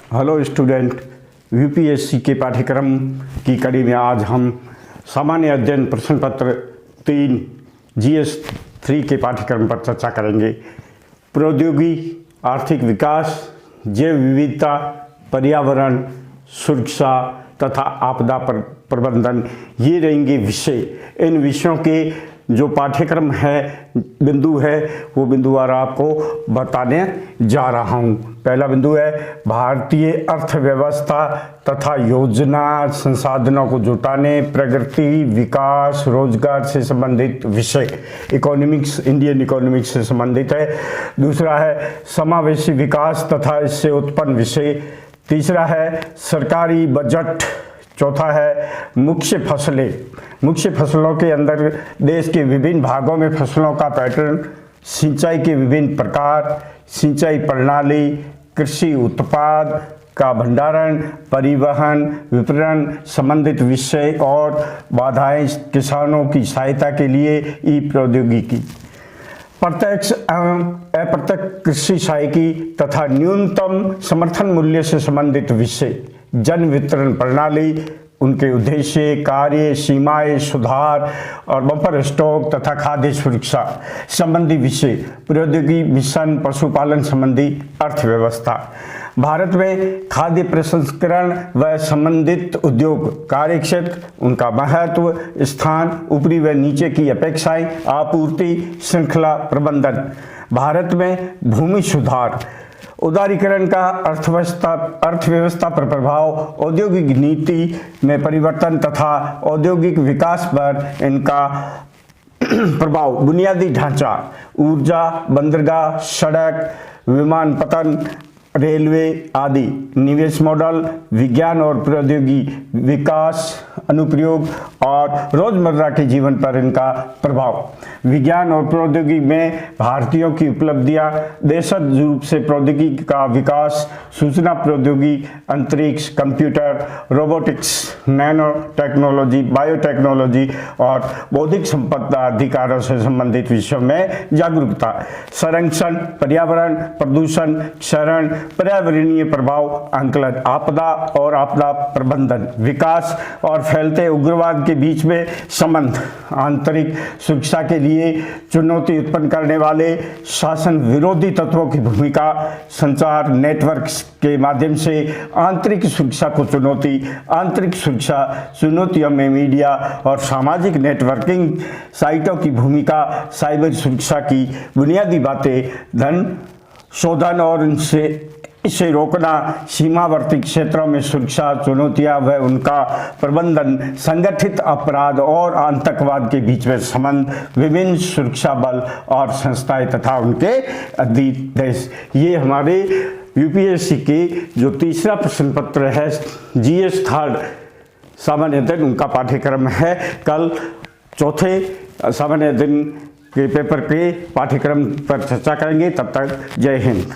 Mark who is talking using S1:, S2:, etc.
S1: Hello student, UPSC के पाठ्यक्रम की कड़ी में आज हम सामान्य अध्ययन प्रश्न पत्र 3 जीएस 3 के पाठ्यक्रम पर चर्चा करेंगे। प्रौद्योगिकी, आर्थिक विकास, जैव विविधता, पर्यावरण, सुरक्षा तथा आपदा प्रबंधन, ये रहेंगे विषय। इन विषयों के जो पाठ्यक्रम है, बिंदु है, वो बिंदुवार आपको बताने जा रहा हूँ। पहला बिंदु है भारतीय अर्थव्यवस्था तथा योजना संसाधनों को जुटाने, प्रगति, विकास, रोजगार से संबंधित विषय, इकोनॉमिक्स, इंडियन इकोनॉमिक्स से संबंधित है। दूसरा है समावेशी विकास तथा इससे उत्पन्न विषय। तीसरा है सरकारी बजट। चौथा है मुख्य फसलें। मुख्य फसलों के अंदर देश के विभिन्न भागों में फसलों का पैटर्न, सिंचाई के विभिन्न प्रकार, सिंचाई प्रणाली, कृषि उत्पाद का भंडारण, परिवहन, विपणन संबंधित विषय और बाधाएं, किसानों की सहायता के लिए ई प्रौद्योगिकी, प्रत्यक्ष एवं अप्रत्यक्ष कृषि सहायकी तथा न्यूनतम समर्थन मूल्य से संबंधित विषय, जन वितरण प्रणाली, उनके उद्देश्य, कार्य, सीमाएं, सुधार और बफर स्टॉक तथा खाद्य सुरक्षा संबंधी विषय, प्रौद्योगिकी मिशन, पशुपालन संबंधी अर्थव्यवस्था। भारत में खाद्य प्रसंस्करण व संबंधित उद्योग कार्यक्षेत्र, उनका महत्व, स्थान, ऊपरी व नीचे की अपेक्षाएं, आपूर्ति श्रृंखला प्रबंधन। भारत में भूमि सुधार, उदारीकरण का अर्थव्यवस्था पर प्रभाव, औद्योगिक नीति में परिवर्तन तथा औद्योगिक विकास पर इनका प्रभाव, बुनियादी ढांचा, ऊर्जा, बंदरगाह, सड़क, विमानपत्तन, रेलवे आदि, निवेश मॉडल, विज्ञान और प्रौद्योगिकी विकास, अनुप्रयोग और रोजमर्रा के जीवन पर इनका प्रभाव। विज्ञान और प्रौद्योगिकी में भारतीयों की उपलब्धियां, देशज रूप से प्रौद्योगिकी का विकास, सूचना प्रौद्योगिकी, अंतरिक्ष, computer, robotics, nano technology, biotechnology और बौद्धिक संपदा अधिकारों से संबंधित विषयों में जागरूकता, संरक्षण, पर्यावरण, प्रदूषण, क्षरण, पर्यावरणीय प्रभाव, आंकलन, आपदा और आपदा प्रबंधन, विकास और फैलते उग्रवाद के बीच में संबंध, आंतरिक सुरक्षा के लिए चुनौती उत्पन्न करने वाले शासन विरोधी तत्वों की भूमिका, संचार नेटवर्क के माध्यम से आंतरिक सुरक्षा को चुनौती, आंतरिक सुरक्षा चुनौतियों में मीडिया और सामाजिक नेटवर्किंग साइटों की भूमिका, साइबर सुरक्षा की बुनियादी बातें, धन शोधन और इसे रोकना, सीमावर्ती क्षेत्रों में सुरक्षा चुनौतियां व उनका प्रबंधन, संगठित अपराध और आतंकवाद के बीच में संबंध, विभिन्न सुरक्षा बल और संस्थाएं तथा उनके अधिदेश। ये हमारे यूपीएससी के जो तीसरा प्रश्न पत्र है, जीएस 3 सामान्य अध्ययन, उनका पाठ्यक्रम है। कल चौथे सामान्य अध्ययन के पेपर के पाठ्यक्रम पर चर्चा करेंगे। तब तक जय हिंद।